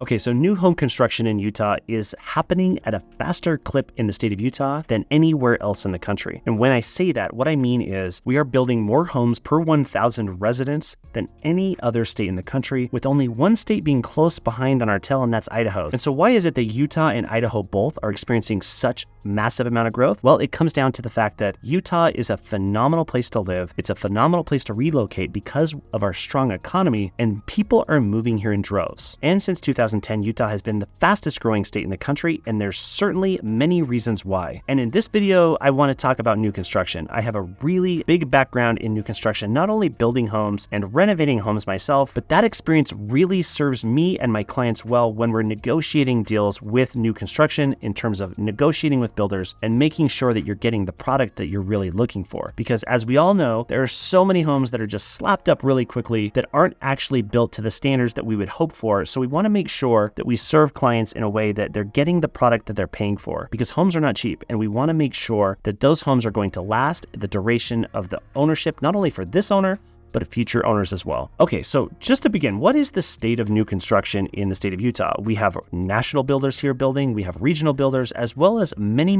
Okay, so new home construction in Utah is happening at a faster clip in the state of Utah than anywhere else in the country. And when I say that, what I mean is we are building more homes per 1,000 residents than any other state in the country, with only one state being close behind on our tail, and that's Idaho. And so why is it that Utah and Idaho both are experiencing such massive amount of growth? Well, it comes down to the fact that Utah is a phenomenal place to live. It's a phenomenal place to relocate because of our strong economy, and people are moving here in droves. And since 2010, Utah has been the fastest growing state in the country, and there's certainly many reasons why. And in this video, I want to talk about new construction. I have a really big background in new construction, not only building homes and renovating homes myself, but that experience really serves me and my clients well when we're negotiating deals with new construction in terms of negotiating with builders and making sure that you're getting the product that you're really looking for. Because as we all know, there are so many homes that are just slapped up really quickly that aren't actually built to the standards that we would hope for. So we want to make sure that we serve clients in a way that they're getting the product that they're paying for, because homes are not cheap, and we want to make sure that those homes are going to last the duration of the ownership, not only for this owner, but future owners as well. Okay, so just to begin, what is the state of new construction in the state of Utah? We have national builders here building, we have regional builders, as well as many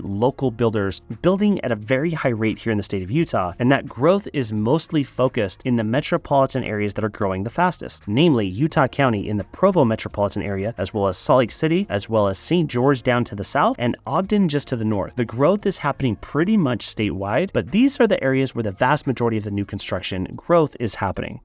local builders building at a very high rate here in the state of Utah. And that growth is mostly focused in the metropolitan areas that are growing the fastest, namely Utah County in the Provo metropolitan area, as well as Salt Lake City, as well as St. George down to the south, and Ogden just to the north. The growth is happening pretty much statewide, but these are the areas where the vast majority of the new construction growth is happening.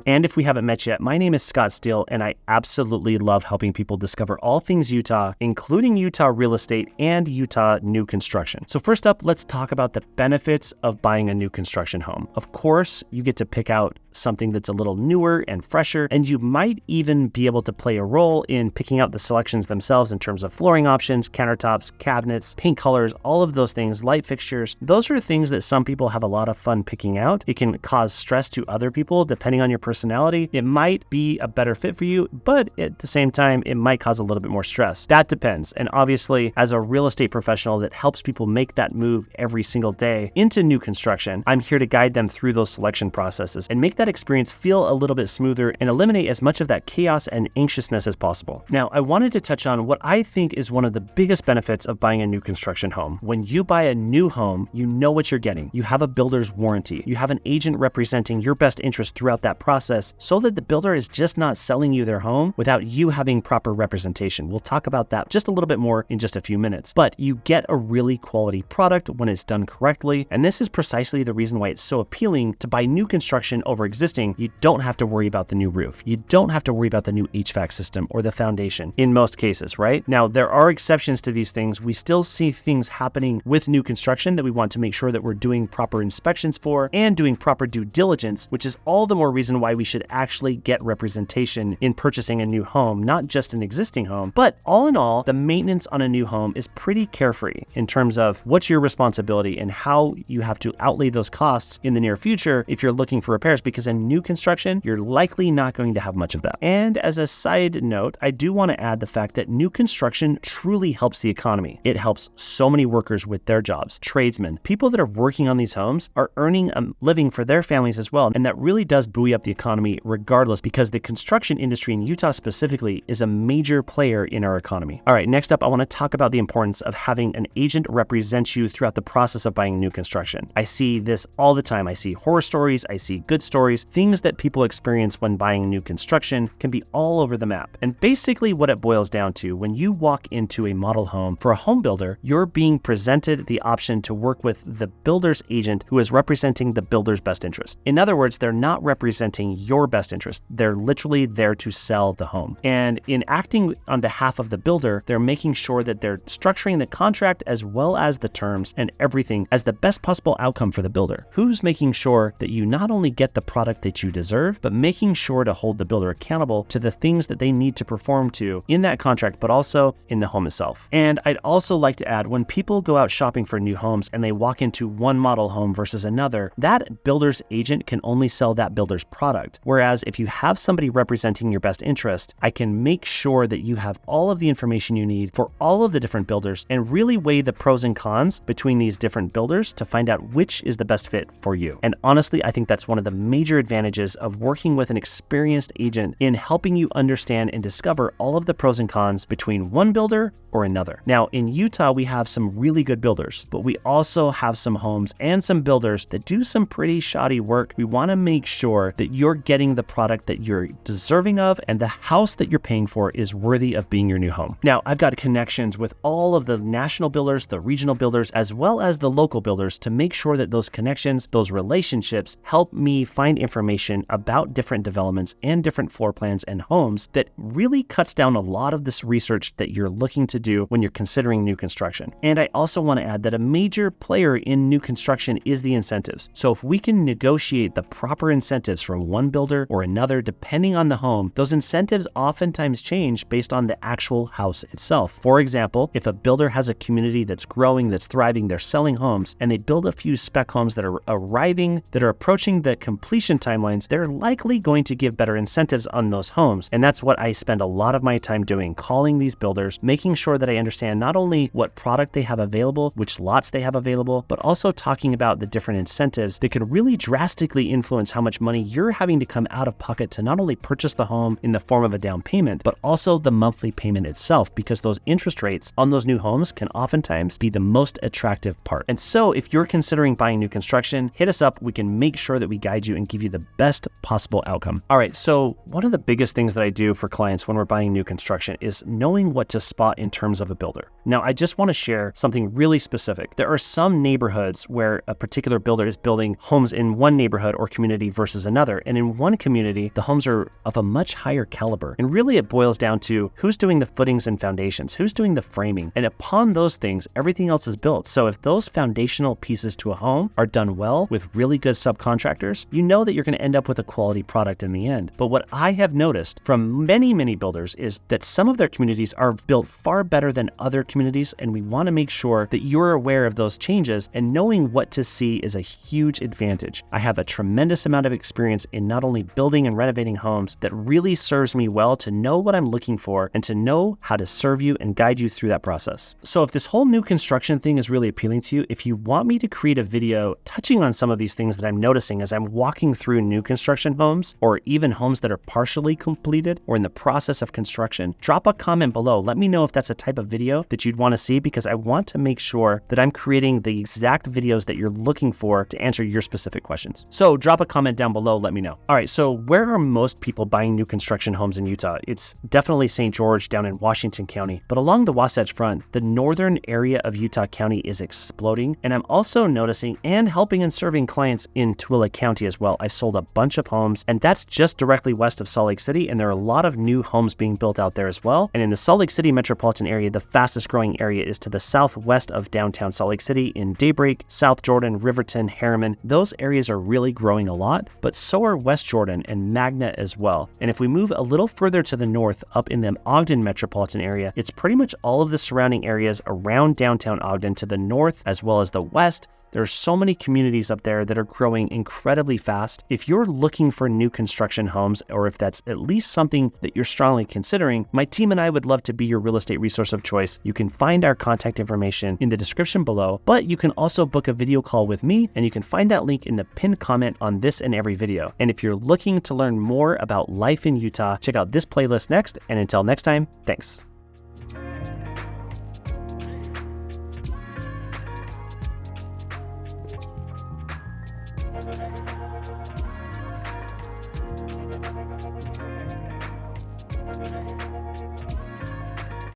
And if we haven't met yet, my name is Scott Steele, and I absolutely love helping people discover all things Utah, including Utah real estate and Utah new construction. So first up, let's talk about the benefits of buying a new construction home. Of course, you get to pick out something that's a little newer and fresher, and you might even be able to play a role in picking out the selections themselves in terms of flooring options, countertops, cabinets, paint colors, all of those things, light fixtures. Those are things that some people have a lot of fun picking out. It can cause stress to other people depending on your personality. It might be a better fit for you, but at the same time, it might cause a little bit more stress. That depends. And obviously, as a real estate professional that helps people make that move every single day into new construction, I'm here to guide them through those selection processes and make that experience feel a little bit smoother and eliminate as much of that chaos and anxiousness as possible. Now, I wanted to touch on what I think is one of the biggest benefits of buying a new construction home. When you buy a new home, you know what you're getting. You have a builder's warranty. You have an agent representing your best interest throughout that process so that the builder is just not selling you their home without you having proper representation. We'll talk about that just a little bit more in just a few minutes. But you get a really quality product when it's done correctly, and this is precisely the reason why it's so appealing to buy new construction over existing. You don't have to worry about the new roof. You don't have to worry about the new HVAC system or the foundation in most cases, right? Now, there are exceptions to these things. We still see things happening with new construction that we want to make sure that we're doing proper inspections for and doing proper due diligence, which is all the more reason why we should actually get representation in purchasing a new home, not just an existing home. But all in all, the maintenance on a new home is pretty carefree in terms of what's your responsibility and how you have to outlay those costs in the near future if you're looking for repairs, because in new construction, you're likely not going to have much of that. And as a side note, I do want to add the fact that new construction truly helps the economy. It helps so many workers with their jobs, tradesmen, people that are working on these homes are earning a living for their families as well. And that really does buoy up the economy regardless, because the construction industry in Utah specifically is a major player in our economy. All right, next up, I want to talk about the importance of having an agent represent you throughout the process of buying new construction. I see this all the time. I see horror stories, I see good stories, things that people experience when buying new construction can be all over the map. And basically what it boils down to, when you walk into a model home for a home builder, you're being presented the option to work with the builder's agent who is representing the builder's best interest. In other words, they're not representing your best interest. They're literally there to sell the home. And in acting on behalf of the builder, they're making sure that they're structuring the contract as well as the terms and everything as the best possible outcome for the builder, who's making sure that you not only get the product that you deserve, but making sure to hold the builder accountable to the things that they need to perform to in that contract, but also in the home itself. And I'd also like to add, when people go out shopping for new homes and they walk into one model home versus another, that builder's agent can only sell that builder's product. Whereas if you have somebody representing your best interest, I can make sure that you have all of the information you need for all of the different builders and really weigh the pros and cons between these different builders to find out which is the best fit for you. And honestly, I think that's one of the major major advantages of working with an experienced agent in helping you understand and discover all of the pros and cons between one builder or another. Now, in Utah, we have some really good builders, but we also have some homes and some builders that do some pretty shoddy work. We want to make sure that you're getting the product that you're deserving of and the house that you're paying for is worthy of being your new home. Now, I've got connections with all of the national builders, the regional builders, as well as the local builders to make sure that those connections, those relationships help me find information about different developments and different floor plans and homes that really cuts down a lot of this research that you're looking to do when you're considering new construction. And I also want to add that a major player in new construction is the incentives. So if we can negotiate the proper incentives from one builder or another, depending on the home, those incentives oftentimes change based on the actual house itself. For example, if a builder has a community that's growing, that's thriving, they're selling homes, and they build a few spec homes that are arriving, that are approaching the completion timelines, they're likely going to give better incentives on those homes. And that's what I spend a lot of my time doing, calling these builders, making sure that I understand not only what product they have available, which lots they have available, but also talking about the different incentives that could really drastically influence how much money you're having to come out of pocket to not only purchase the home in the form of a down payment, but also the monthly payment itself, because those interest rates on those new homes can oftentimes be the most attractive part. And so if you're considering buying new construction, hit us up. We can make sure that we guide you and give you the best possible outcome. All right, so one of the biggest things that I do for clients when we're buying new construction is knowing what to spot in terms of a builder. Now, I just want to share something really specific. There are some neighborhoods where a particular builder is building homes in one neighborhood or community versus another. And in one community, the homes are of a much higher caliber. And really it boils down to who's doing the footings and foundations, who's doing the framing. And upon those things, everything else is built. So if those foundational pieces to a home are done well with really good subcontractors, you know that you're going to end up with a quality product in the end. But what I have noticed from many, many builders is that some of their communities are built far better than other communities. And we want to make sure that you're aware of those changes, and knowing what to see is a huge advantage. I have a tremendous amount of experience in not only building and renovating homes that really serves me well to know what I'm looking for and to know how to serve you and guide you through that process. So if this whole new construction thing is really appealing to you, if you want me to create a video touching on some of these things that I'm noticing as I'm walking through new construction homes, or even homes that are partially completed or in the process of construction, drop a comment below. Let me know if that's a type of video that you'd want to see, because I want to make sure that I'm creating the exact videos that you're looking for to answer your specific questions. So drop a comment down below, let me know. All right, so where are most people buying new construction homes in Utah? It's definitely St. George down in Washington County, but along the Wasatch Front, the northern area of Utah County is exploding. And I'm also noticing and helping and serving clients in Tooele County as well. I've sold a bunch of homes, and that's just directly west of Salt Lake City. And there are a lot of new homes being built out there as well. And in the Salt Lake City metropolitan area, the fastest growing area is to the southwest of downtown Salt Lake City in Daybreak, South Jordan, Riverton, Harriman. Those areas are really growing a lot, but so are West Jordan and Magna as well. And if we move a little further to the north, up in the Ogden metropolitan area, it's pretty much all of the surrounding areas around downtown Ogden to the north as well as the west. There are so many communities up there that are growing incredibly fast. If you're looking for new construction homes, or if that's at least something that you're strongly considering, my team and I would love to be your real estate resource of choice. You can find our contact information in the description below, but you can also book a video call with me, and you can find that link in the pinned comment on this and every video. And if you're looking to learn more about life in Utah, check out this playlist next. And until next time, thanks.